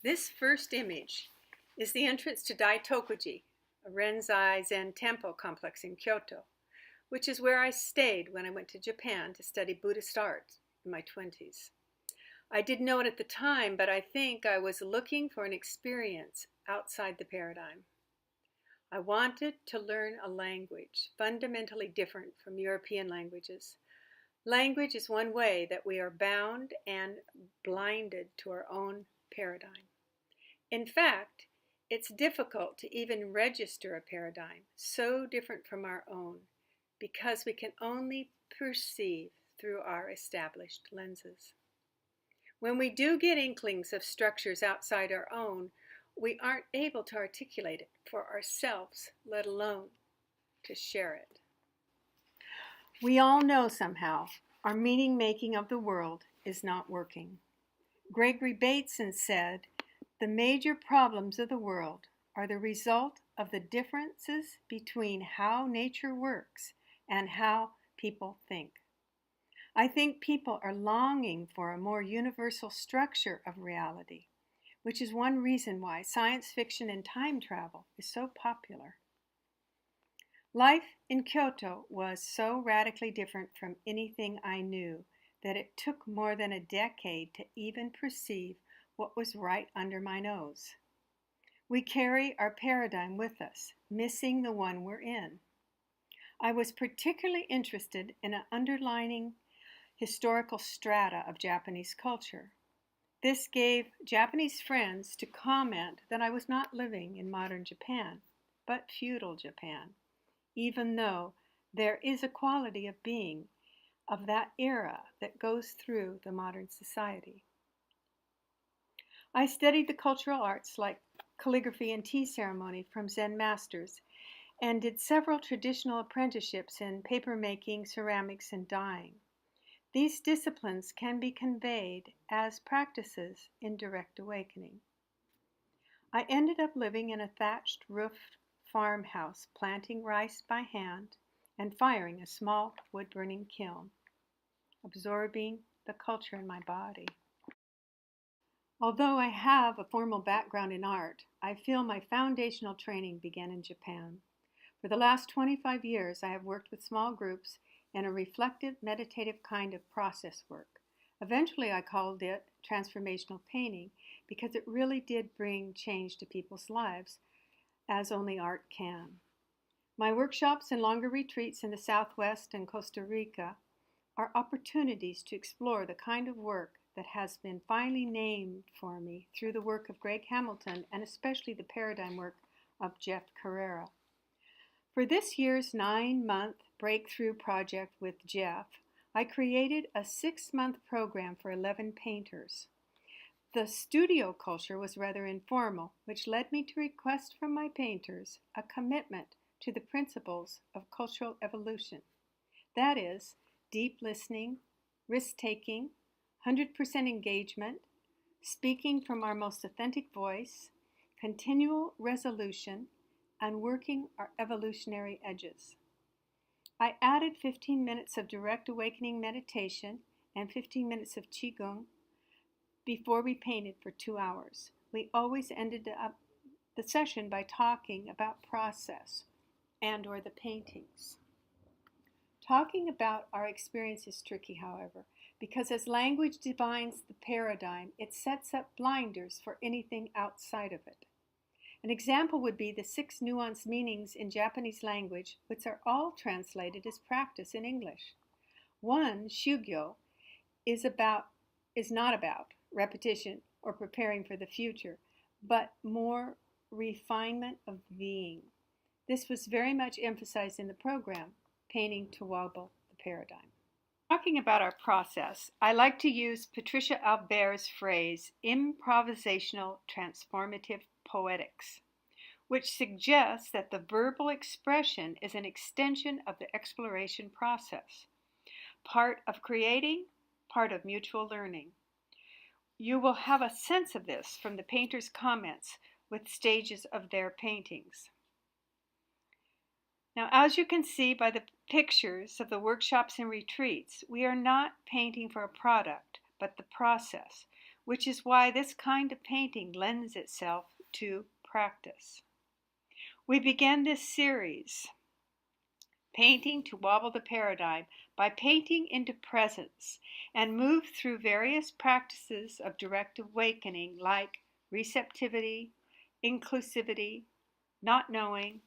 This first image is the entrance to Daitokuji, a Renzai Zen temple complex in Kyoto, which is where I stayed when I went to Japan to study Buddhist art in my 20s. I didn't know it at the time, but I think I was looking for an experience outside the paradigm. I wanted to learn a language fundamentally different from European languages. Language is one way that we are bound and blinded to our own paradigm. In fact, it's difficult to even register a paradigm so different from our own because we can only perceive through our established lenses. When we do get inklings of structures outside our own, we aren't able to articulate it for ourselves, let alone to share it. We all know somehow our meaning making of the world is not working. Gregory Bateson said, "The major problems of the world are the result of the differences between how nature works and how people think." I think people are longing for a more universal structure of reality, which is one reason why science fiction and time travel is so popular. Life in Kyoto was so radically different from anything I knew that it took more than a decade to even perceive what was right under my nose. We carry our paradigm with us, missing the one we're in. I was particularly interested in an underlining historical strata of Japanese culture. This gave Japanese friends to comment that I was not living in modern Japan, but feudal Japan, even though there is a quality of being of that era that goes through the modern society. I studied the cultural arts like calligraphy and tea ceremony from Zen masters and did several traditional apprenticeships in papermaking, ceramics, and dyeing. These disciplines can be conveyed as practices in direct awakening. I ended up living in a thatched roofed farmhouse, planting rice by hand and firing a small wood-burning kiln, absorbing the culture in my body. Although I have a formal background in art, I feel my foundational training began in Japan. For the last 25 years, I have worked with small groups in a reflective, meditative kind of process work. Eventually, I called it transformational painting because it really did bring change to people's lives, as only art can. My workshops and longer retreats in the Southwest and Costa Rica are opportunities to explore the kind of work that has been finally named for me through the work of Greg Hamilton and especially the paradigm work of Jeff Carrera. For this year's 9-month breakthrough project with Jeff, I created a 6-month program for 11 painters. The studio culture was rather informal, which led me to request from my painters a commitment to the principles of cultural evolution. That is, deep listening, risk-taking, 100% engagement, speaking from our most authentic voice, continual resolution, and working our evolutionary edges. I added 15 minutes of direct awakening meditation and 15 minutes of Qigong before we painted for 2 hours. We always ended up the session by talking about process and/or the paintings. Talking about our experience is tricky, however, because as language defines the paradigm, it sets up blinders for anything outside of it. An example would be the 6 nuanced meanings in Japanese language, which are all translated as practice in English. One, shugyo, is not about repetition or preparing for the future, but more refinement of being. This was very much emphasized in the program, Painting to Wobble the Paradigm. Talking about our process, I like to use Patricia Albert's phrase, improvisational transformative poetics, which suggests that the verbal expression is an extension of the exploration process, part of creating, part of mutual learning. You will have a sense of this from the painters' comments with stages of their paintings. Now, as you can see by the pictures of the workshops and retreats, we are not painting for a product, but the process. which is why this kind of painting lends itself to practice. We began this series, Painting to Wobble the Paradigm, by painting into presence and moved through various practices of direct awakening like receptivity, inclusivity, not knowing,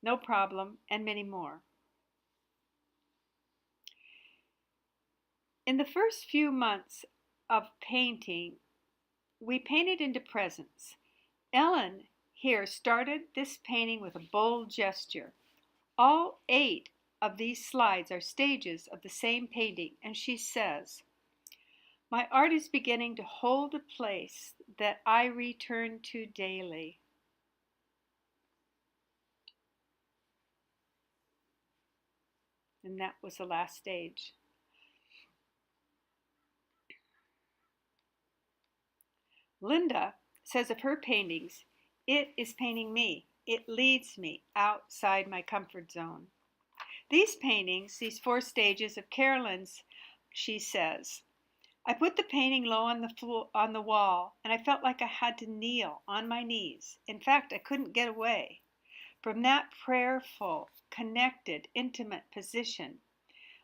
no problem, and many more. In the first few months of painting, we painted into presence. Ellen here started this painting with a bold gesture. All 8 of these slides are stages of the same painting, and she says, "My art is beginning to hold a place that I return to daily." And that was the last stage. Linda says of her paintings, "It is painting me. It leads me outside my comfort zone." These paintings, these 4 stages of Carolyn's, she says, "I put the painting low on the wall, and I felt like I had to kneel on my knees. In fact, I couldn't get away from that prayerful, connected, intimate position,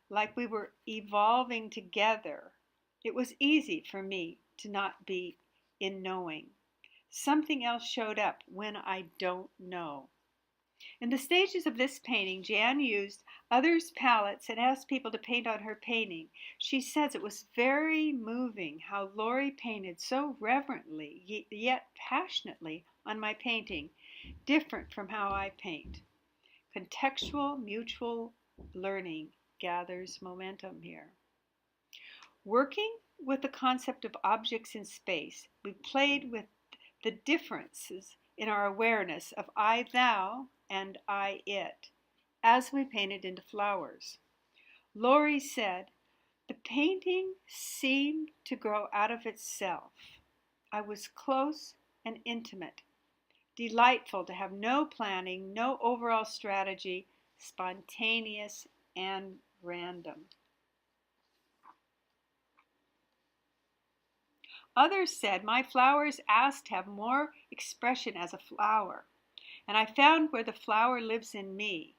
like we were evolving together. It was easy for me to not be in knowing. Something else showed up when I don't know." In the stages of this painting, Jan used others' palettes and asked people to paint on her painting. She says it was very moving how Lori painted so reverently yet passionately on my painting, different from how I paint. Contextual mutual learning gathers momentum here. Working with the concept of objects in space, we played with the differences in our awareness of I, thou, and I, it, as we painted into flowers. Lori said, "The painting seemed to grow out of itself. I was close and intimate, delightful to have no planning, no overall strategy, spontaneous and random." Others said, "My flowers asked to have more expression as a flower, and I found where the flower lives in me.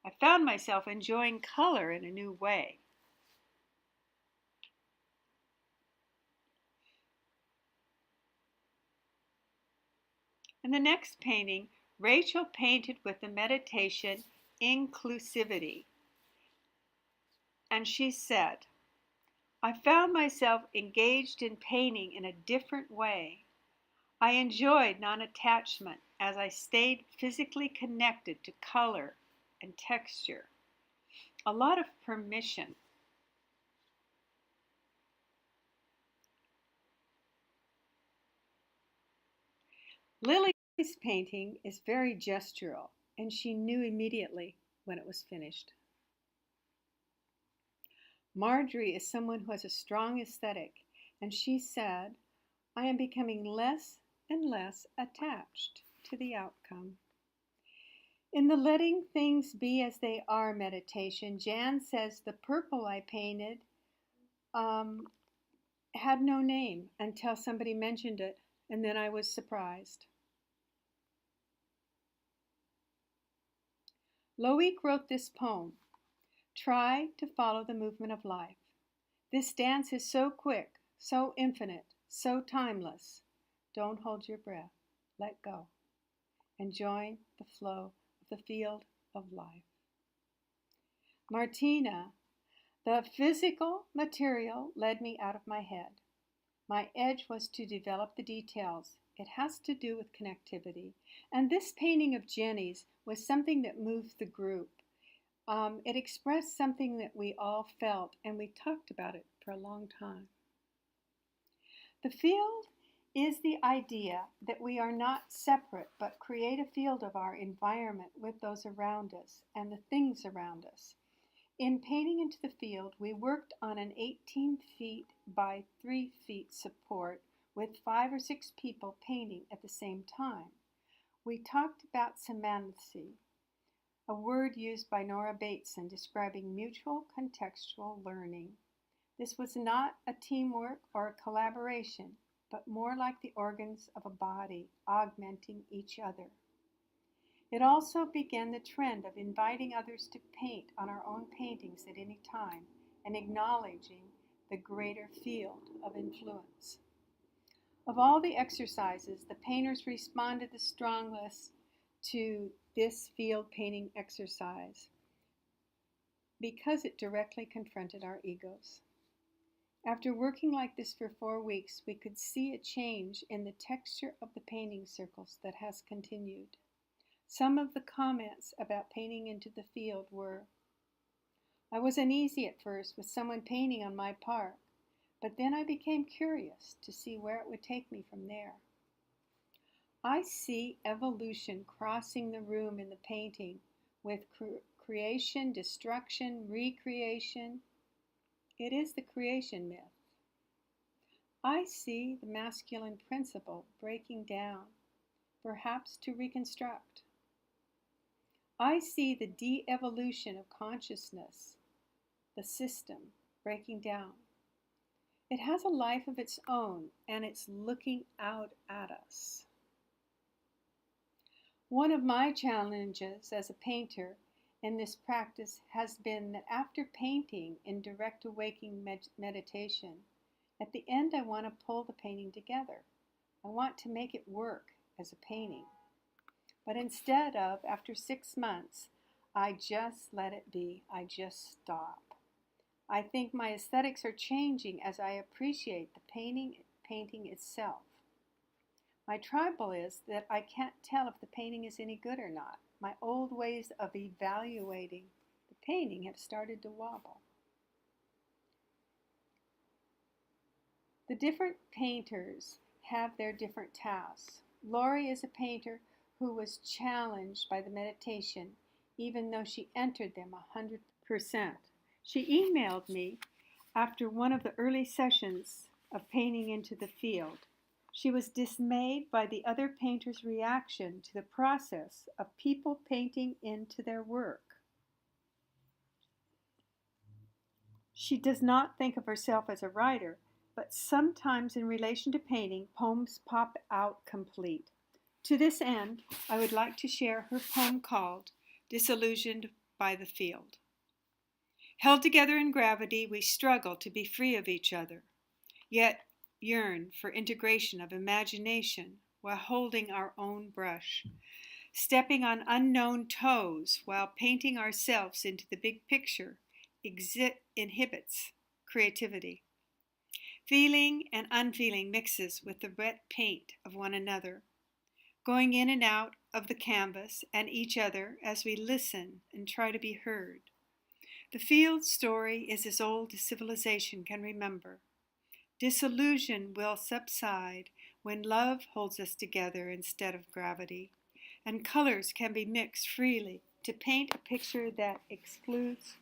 I found myself enjoying color in a new way." In the next painting, Rachel painted with the meditation inclusivity, and she said, "I found myself engaged in painting in a different way. I enjoyed non-attachment as I stayed physically connected to color and texture. A lot of permission." Lily's painting is very gestural, and she knew immediately when it was finished. Marjorie is someone who has a strong aesthetic, and she said, "I am becoming less and less attached to the outcome." In the letting things be as they are meditation, Jan says the purple I painted had no name until somebody mentioned it, and then I was surprised. Loic wrote this poem, "Try to follow the movement of life. This dance is so quick, so infinite, so timeless. Don't hold your breath. Let go and join the flow of the field of life." Martina, "The physical material led me out of my head. My edge was to develop the details. It has to do with connectivity. And this painting of Jenny's was something that moved the group. It expressed something that we all felt, and we talked about it for a long time." The field is the idea that we are not separate, but create a field of our environment with those around us and the things around us. In painting into the field, we worked on an 18 feet by 3 feet support with 5 or 6 people painting at the same time. We talked about semanticy, a word used by Nora Bateson describing mutual contextual learning. This was not a teamwork or a collaboration, but more like the organs of a body augmenting each other. It also began the trend of inviting others to paint on our own paintings at any time and acknowledging the greater field of influence. Of all the exercises, the painters responded the strongest to this field painting exercise because it directly confronted our egos. After working like this for 4 weeks, we could see a change in the texture of the painting circles that has continued. Some of the comments about painting into the field were, "I was uneasy at first with someone painting on my part, but then I became curious to see where it would take me from there." I see evolution crossing the room in the painting with creation, destruction, recreation. It is the creation myth. I see the masculine principle breaking down, perhaps to reconstruct. I see the de-evolution of consciousness, the system breaking down. It has a life of its own, and it's looking out at us. One of my challenges as a painter in this practice has been that after painting in direct awakening meditation, at the end I want to pull the painting together. I want to make it work as a painting. But instead of, after 6 months, I just let it be, I just stop. I think my aesthetics are changing as I appreciate the painting itself. My trouble is that I can't tell if the painting is any good or not. My old ways of evaluating the painting have started to wobble. The different painters have their different tasks. Lori is a painter who was challenged by the meditation, even though she entered them 100%. She emailed me after one of the early sessions of painting into the field. She was dismayed by the other painters' reaction to the process of people painting into their work. She does not think of herself as a writer, but sometimes in relation to painting, poems pop out complete. To this end, I would like to share her poem called "Disillusioned by the Field." Held together in gravity, we struggle to be free of each other, yet yearn for integration of imagination while holding our own brush, stepping on unknown toes while painting ourselves into the big picture inhibits creativity. Feeling and unfeeling mixes with the wet paint of one another, going in and out of the canvas and each other as we listen and try to be heard. The field story is as old as civilization can remember. Disillusion will subside when love holds us together instead of gravity, and colors can be mixed freely to paint a picture that excludes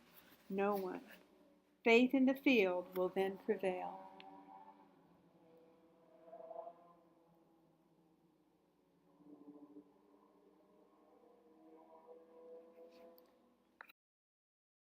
no one. Faith in the field will then prevail.